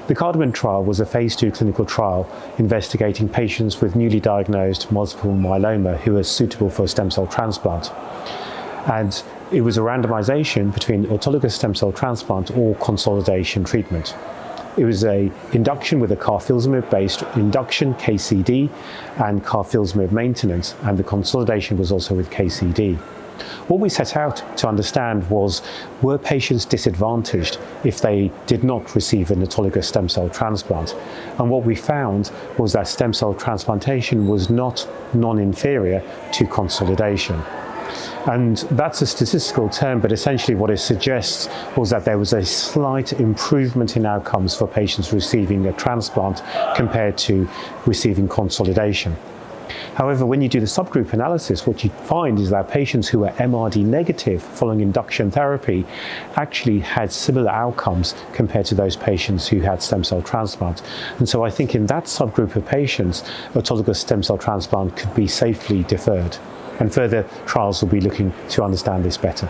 The CARDAMON trial was a phase II clinical trial investigating patients with newly diagnosed multiple myeloma who are suitable for stem cell transplant. And it was a randomization between autologous stem cell transplant or consolidation treatment. It was an induction with a Carfilzomib-based induction, KCD, and Carfilzomib maintenance, and the consolidation was also with KCD. What we set out to understand was, were patients disadvantaged if they did not receive an autologous stem cell transplant? And what we found was that stem cell transplantation was not non-inferior to consolidation. And that's a statistical term, but essentially what it suggests was that there was a slight improvement in outcomes for patients receiving a transplant compared to receiving consolidation. However, when you do the subgroup analysis, what you find is that patients who were MRD negative following induction therapy actually had similar outcomes compared to those patients who had stem cell transplant. And so I think in that subgroup of patients, autologous stem cell transplant could be safely deferred. And further trials will be looking to understand this better.